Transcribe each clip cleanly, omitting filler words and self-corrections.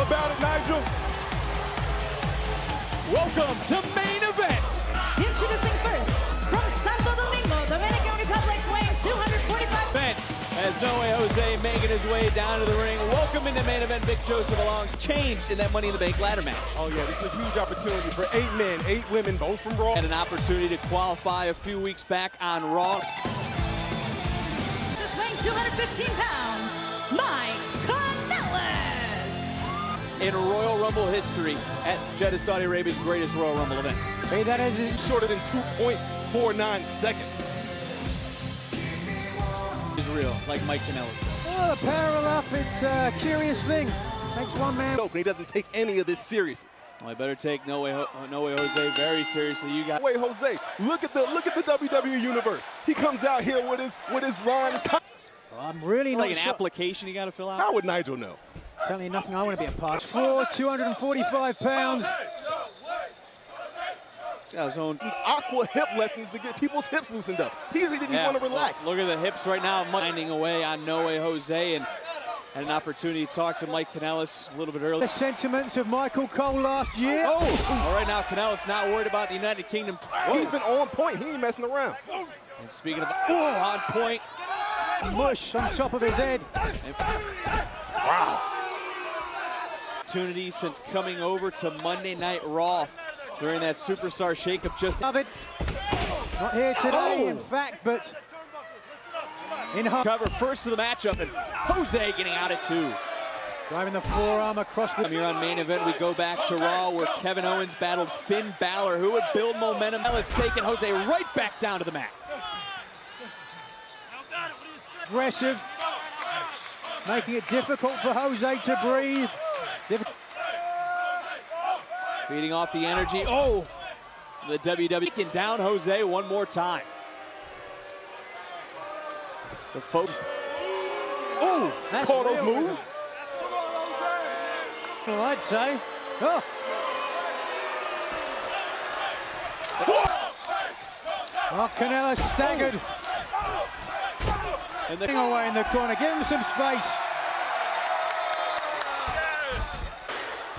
about it, Nigel. Welcome to main event. Introducing first, from Santo Domingo, Dominican Republic, weighing 245 Event as No Way Jose making his way down to the ring. Welcome into main event. Big Joseph Along's changed in that Money in the Bank ladder match. Oh yeah, this is a huge opportunity for 8 men, 8 women, both from Raw. Had an opportunity to qualify a few weeks back on Raw. Just weighing 215 pounds, Mike Canellis. In Royal Rumble history at Jeddah, Saudi Arabia's greatest Royal Rumble event. Hey, that is shorter than 2.49 seconds. Is real, like Mike Canellis. Oh, the power of luck, it's a curious thing. Makes one man. No, he doesn't take any of this seriously. Well, I better take No Way Jose very seriously. You got. Wait, Jose, look at the WWE universe. He comes out here with his lines. I'm really not like an sure. application you got to fill out. How would Nigel know? Certainly nothing I want to be a part of. 245 pounds. Got his own Aqua hip lessons to get people's hips loosened up. He really didn't want to relax. Look at the hips right now, minding away on No Way Jose, and had an opportunity to talk to Mike Canellis a little bit earlier. The sentiments of Michael Cole last year. Oh, all right now Canellis not worried about the United Kingdom. He's been on point. He ain't messing around. And speaking of on point, Mush on top of his head. Wow. Opportunity since coming over to Monday Night Raw during that superstar shakeup. Just Love it. Not here today, in fact, but in cover first of the matchup, and Jose getting out at 2. driving the forearm across the. Here on main event, we go back to Raw where Kevin Owens battled Finn Balor, who would build momentum. Ellis taking Jose right back down to the mat. Aggressive, making it difficult for Jose to breathe. Feeding off the energy. Oh, the WWE can down Jose one more time. The folks. Oh, That's call those real. moves. Well, I'd say. Oh. Oh, Canellis staggered. And the Away in the corner. Give him some space.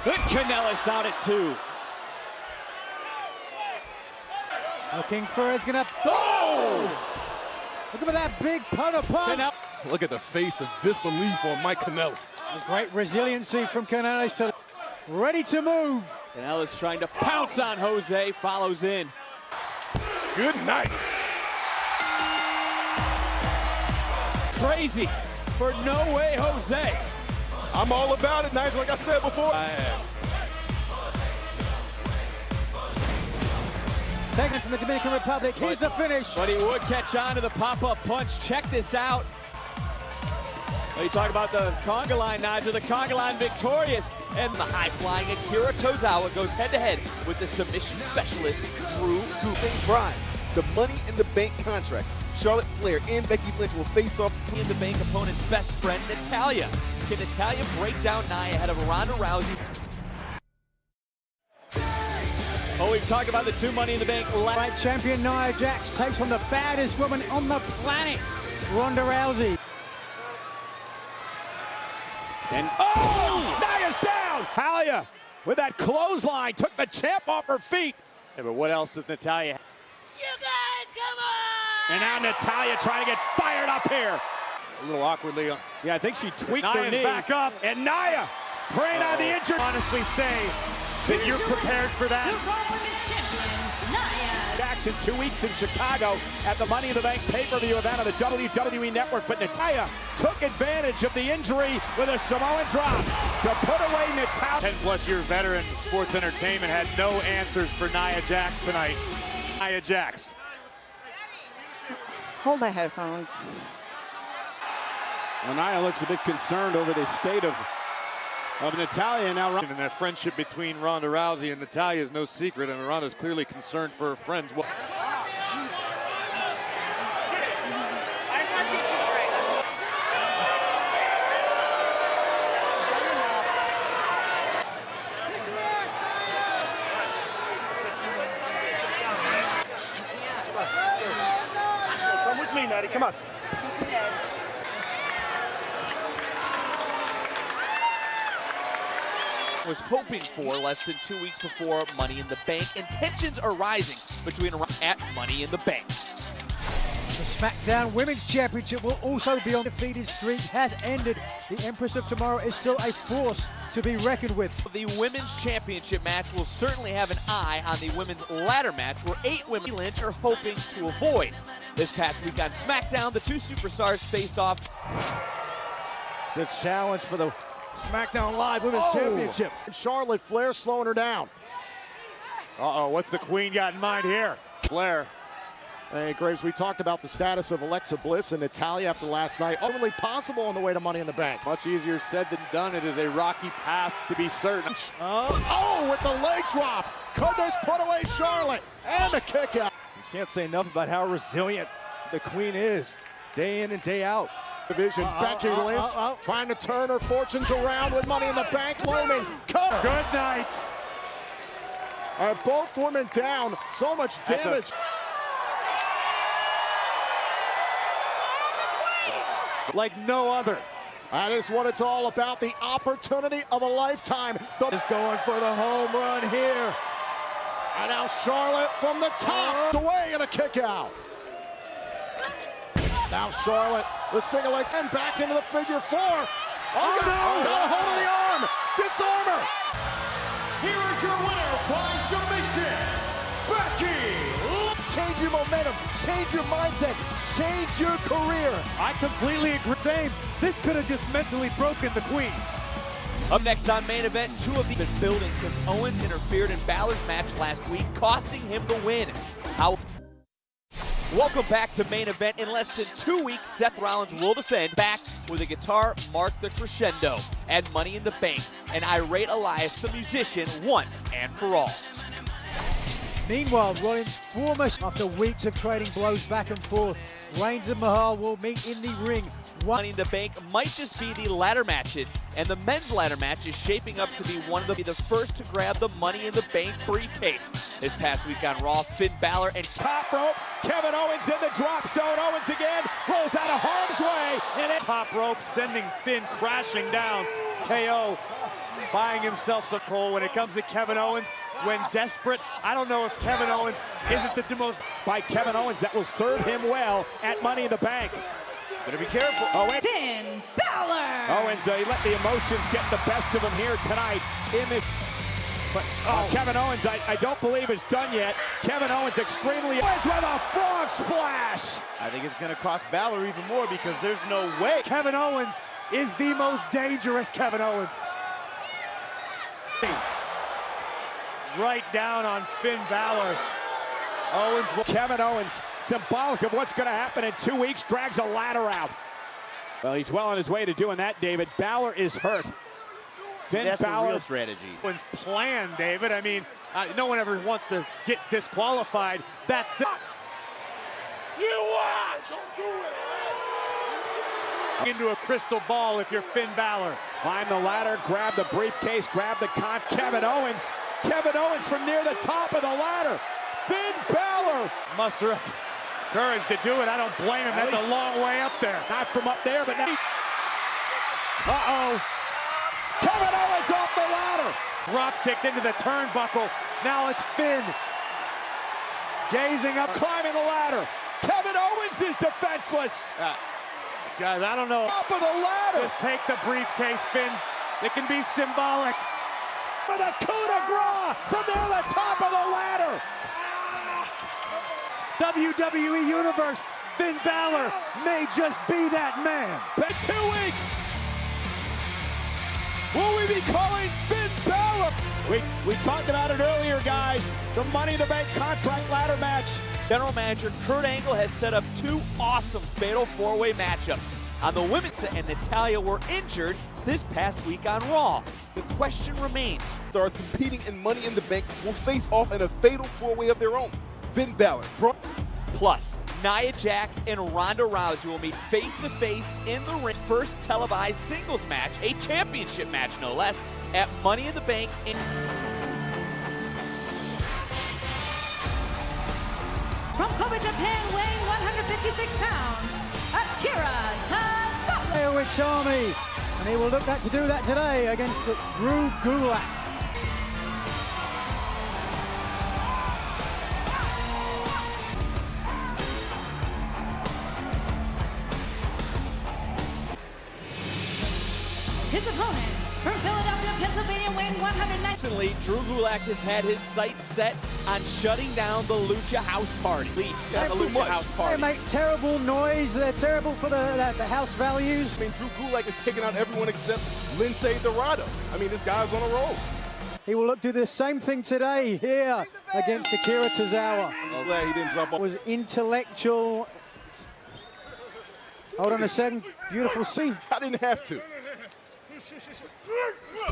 good Canellis out at 2. Looking for it's gonna. Oh! Look at that big punch. Look at the face of disbelief on Mike Canellis. Great resiliency from Canellis to ready to move. Canellis trying to pounce on Jose, follows in. Good night. Crazy for No Way Jose. I'm all about it, Nigel, like I said before. Taking it from the Dominican Republic. Here's the finish. But he would catch on to the pop-up punch. Check this out. Well, you talk about the conga line, Nigel. The conga line victorious. And the high-flying Akira Tozawa goes head-to-head with the submission specialist, Drew Same prize, the Money in the Bank contract. Charlotte Flair and Becky Lynch will face off in the bank opponent's best friend, Natalya. Can Natalya break down Nia ahead of Ronda Rousey? Oh, we've talked about the 2 Money in the Bank. Right champion Nia Jax takes on the baddest woman on the planet, Ronda Rousey. And Nia's down! Aliyah with that clothesline took the champ off her feet. Yeah, but what else does Natalya have? You guys, come on! And now Natalya trying to get fired up here. A little awkwardly. Yeah, I think she tweaked her knee. Back up, and Nia praying on the injury. Honestly say that you're prepared for that. Jackson 2 weeks in Chicago at the Money in the Bank pay-per-view event on the WWE Network, but Natalya took advantage of the injury with a Samoan drop to put away Natalya. 10-plus-year veteran sports entertainment had no answers for Nia Jax tonight. Nia Jax. Hold my headphones. Well, Nia looks a bit concerned over the state of Natalya now. And that friendship between Ronda Rousey and Natalya is no secret, and Ronda's clearly concerned for her friends. Well, come with me, Natty. Come on. was hoping for less than 2 weeks before Money in the Bank, and tensions are rising between at Money in the Bank. The SmackDown Women's Championship will also be on. The undefeated streak has ended. The Empress of Tomorrow is still a force to be reckoned with. The Women's Championship match will certainly have an eye on the women's ladder match, where 8 women Lynch are hoping to avoid. This past week on SmackDown, the two superstars faced off. The challenge for the SmackDown Live Women's Championship. Charlotte Flair slowing her down. Uh-oh, what's the Queen got in mind here? Flair. Hey, Graves, we talked about the status of Alexa Bliss and Natalya after last night. Ultimately possible on the way to Money in the Bank. Much easier said than done. It is a rocky path to be certain. With the leg drop. Could this put away Charlotte? And a kick out. You can't say enough about how resilient the Queen is, day in and day out. Division, Becky Lynch trying to turn her fortunes around with Money in the Bank looming. Good night. Both women down. So much damage. Like no other. That is what it's all about, the opportunity of a lifetime. Is going for the home run here. And now Charlotte from the top, away and a kick out. Now Charlotte, the single leg, and back into the figure 4. Oh no, got a hold of the arm, disarm her. Here is your winner by submission, Becky. Change your momentum, change your mindset, change your career. I completely agree. Same. This could have just mentally broken the Queen. Up next on Main Event, two of these have been building since Owens interfered in Balor's match last week, costing him the win. Welcome back to Main Event. In less than 2 weeks, Seth Rollins will defend, back with a guitar mark the crescendo at Money in the Bank, and irate Elias the musician once and for all. Meanwhile, Rollins' former, after weeks of trading blows back and forth, Reigns and Mahal will meet in the ring. Money in the Bank might just be the ladder matches, and the men's ladder match is shaping up to be one of the first to grab the Money in the Bank briefcase. This past week on Raw, Finn Balor and top rope, Kevin Owens in the drop zone. Owens again, rolls out of harm's way, and it Top rope sending Finn crashing down. KO buying himself some coal when it comes to Kevin Owens. When desperate, I don't know if Kevin Owens isn't the most by Kevin Owens that will serve him well at Money in the Bank. Better be careful. Finn Balor. Owens, he let the emotions get the best of him here tonight in the. But Kevin Owens, I don't believe is done yet. Kevin Owens extremely. Owens with a frog splash. I think it's going to cost Balor even more because there's no way. Kevin Owens is the most dangerous Kevin Owens. Right down on Finn Balor. Kevin Owens, symbolic of what's going to happen in 2 weeks, drags a ladder out. Well, he's well on his way to doing that, David. Balor is hurt. That's the real strategy. Owens' plan, David. I mean, no one ever wants to get disqualified. That's it. You watch! Into a crystal ball if you're Finn Balor. Climb the ladder, grab the briefcase, grab the con. Kevin Owens from near the top of the ladder. Finn Balor. Muster up courage to do it. I don't blame him. That's a long way up there. Not from up there, but now. Kevin Owens off the ladder. Drop kicked into the turnbuckle. Now it's Finn. Gazing up. Climbing the ladder. Kevin Owens is defenseless. Guys, I don't know. Top of the ladder. Just take the briefcase, Finn. It can be symbolic. With a coup de grace from near the top of the ladder. WWE Universe, Finn Balor may just be that man. In 2 weeks, will we be calling Finn Balor? We talked about it earlier, guys. The Money in the Bank contract ladder match. General Manager Kurt Angle has set up 2 awesome Fatal 4-Way matchups. On the women's and Natalya were injured this past week on Raw. The question remains. Stars competing in Money in the Bank will face off in a Fatal 4-Way of their own. Finn Balor. Plus, Nia Jax and Ronda Rousey will meet face-to-face in the ring. First televised singles match, a championship match no less, at Money in the Bank. From Kobe, Japan, weighing 156 pounds, Akira Tozawa. It's Army, and he will look to do that today against Drew Gulak. His opponent from Philadelphia, Pennsylvania, weighing 190. Recently, Drew Gulak has had his sights set on shutting down the Lucha House Party. At least that's a Lucha House They Party. make terrible noise. They're terrible for the house values. I mean, Drew Gulak is taking out everyone except Lindsay Dorado. I mean, this guy's on a roll. He will do the same thing today here against Akira Tozawa. I'm glad he didn't drop off. Was intellectual. Hold on a second. Beautiful scene. I didn't have to.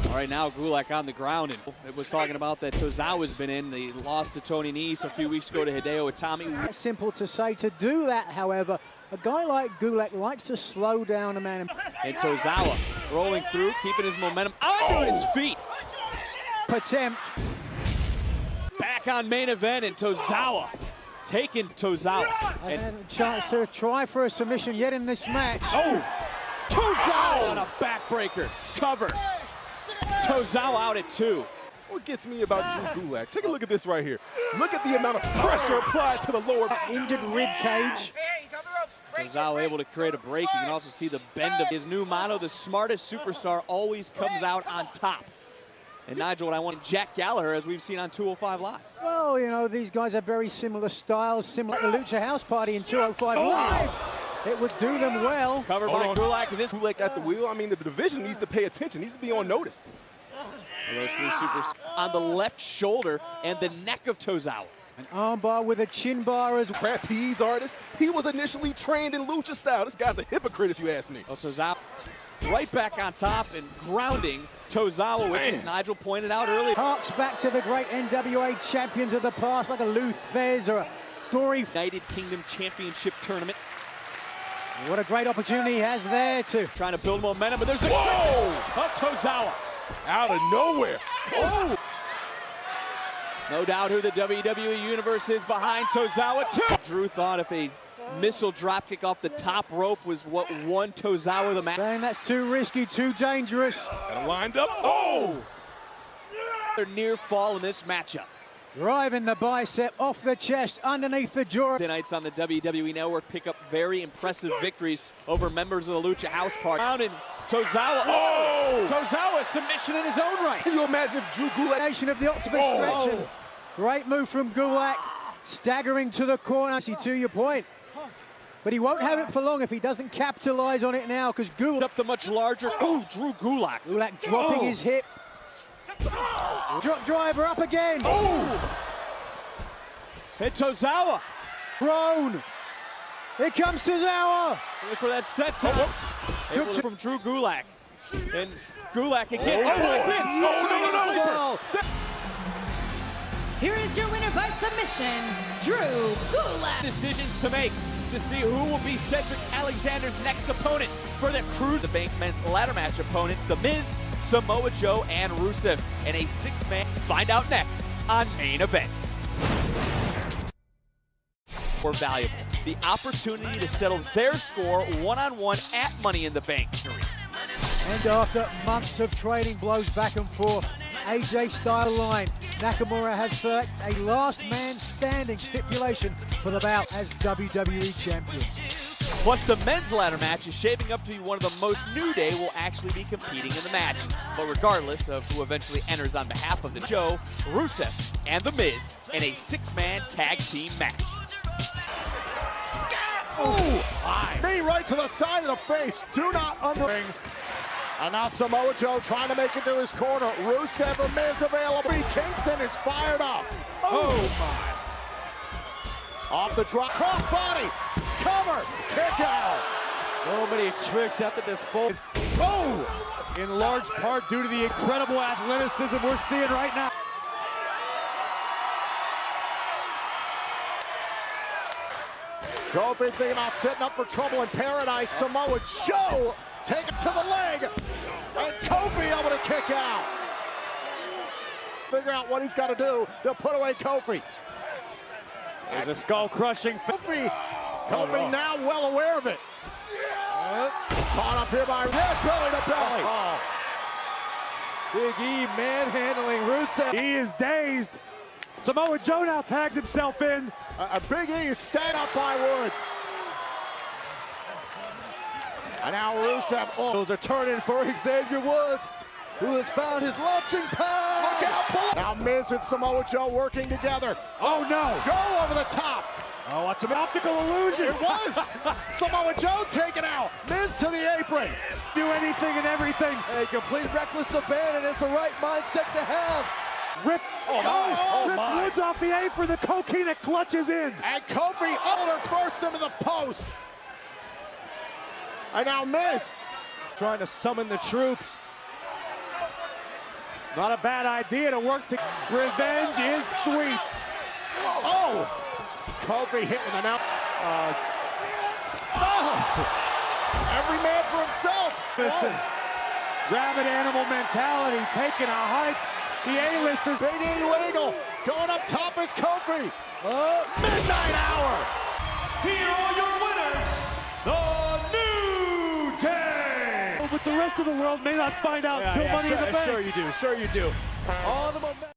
All right, now Gulak on the ground, and it was talking about that Tozawa's been in. He lost to Tony Nese a few weeks ago to Hideo Itami. It's simple to say. To do that, however, a guy like Gulak likes to slow down a man. And Tozawa rolling through, keeping his momentum onto his feet. Attempt. Back on main event, and Tozawa taking Tozawa. And a chance to try for a submission yet in this match. Oh! Tozawa on a backbreaker. Cover. Tozawa out at 2. What gets me about Drew Gulak, take a look at this right here. Look at the amount of pressure applied to the lower. Injured rib cage. Tozawa able to create a break. You can also see the bend of his new motto, the smartest superstar always comes out on top. And Nigel, what I want Jack Gallagher, as we've seen on 205 Live. Well, you know, these guys have very similar styles, similar to the Lucha House Party in 205 Live. It would do them well. Covered by Gulak. Gulak at the wheel. I mean, the division needs to pay attention, needs to be on notice. Those three supers on the left shoulder and the neck of Tozawa. An armbar with a chin bar as well. Trapeze artist. He was initially trained in lucha style. This guy's a hypocrite, if you ask me. Oh, Tozawa right back on top and grounding Tozawa, which Nigel pointed out earlier. Harks back to the great NWA champions of the past, like a Lou Thez or a Dory. United Kingdom Championship Tournament. What a great opportunity he has there to. Trying to build momentum, but there's a quickness of Tozawa. Out of nowhere. Oh! No doubt who the WWE Universe is behind Tozawa, too. Drew thought if a missile dropkick off the top rope was what won Tozawa the match. Saying that's too risky, too dangerous. And lined up. Oh! Their near fall in this matchup. Driving the bicep off the chest, underneath the jaw. Tonight's on the WWE Network pick up very impressive victories over members of the Lucha House Party. Down in Tozawa. Oh! Tozawa submission in his own right. Can you imagine if Drew Gulak? Nation of the octopus stretching. Great move from Gulak, staggering to the corner. See, to your point. But he won't have it for long if he doesn't capitalize on it now, because Gulak up the much larger Drew Gulak. Gulak dropping his hip. Drop driver up again. Oh! Hit Tozawa. Prone. Here comes Tozawa. Looking for that set time. Good from Drew Gulak. And Gulak again. No. Here is your winner by submission, Drew Gulak. Decisions to make to see who will be Cedric Alexander's next opponent for the Cruise the Bank men's ladder match opponents, The Miz, Samoa Joe, and Rusev, in a 6-man. Find out next on Main Event. More valuable, the opportunity to settle their score one-on-one at Money in the Bank. And after months of trading blows back and forth, AJ style line, Nakamura has selected a last man standing stipulation for the bout as WWE champion. Plus, the men's ladder match is shaping up to be one of the most New Day will actually be competing in the match. But regardless of who eventually enters on behalf of the Joe, Rusev and The Miz in a 6-man tag team match. Ooh! Knee right to the side of the face. Do not underring. And now Samoa Joe trying to make it to his corner. Rusev and Miz available. Kingston is fired up. Oh my. Off the drop. Cross body. Cover. Kick out. So many tricks at the disposal. Oh! In large part due to the incredible athleticism we're seeing right now. Kofi thinking about setting up for trouble in paradise. Samoa Joe take it to the leg. And Kofi able to kick out. Figure out what he's got to do to put away Kofi. There's a skull-crushing. Kofi now well aware of it. Caught up here by Red, belly to belly. Big E manhandling Rusev. He is dazed. Samoa Joe now tags himself in. A Big E is stand up by Woods. And now Rusev. Oh, Those are turning for Xavier Woods, who has found his launching pad. look out. Now Miz and Samoa Joe working together. Oh no! Go over the top. Oh, watch him. Optical illusion. It was. Samoa Joe taken out. Miz to the apron. Do anything and everything. A complete reckless abandon. It's the right mindset to have. Rip. Oh, Rip my. Woods off the apron. The coquina clutches in. And Kofi over first into the post. And now Miz. Trying to summon the troops. Not a bad idea to work to. Revenge is sweet. Oh. Kofi hitting the now. Every man for himself. Listen. Rabid animal mentality taking a hike. The A-listers. Big illegal. Going up top is Kofi. Midnight Hour. Here are your winners, the New Day. But the rest of the world may not find out until Money in the Bank. Sure you do. All the momentum.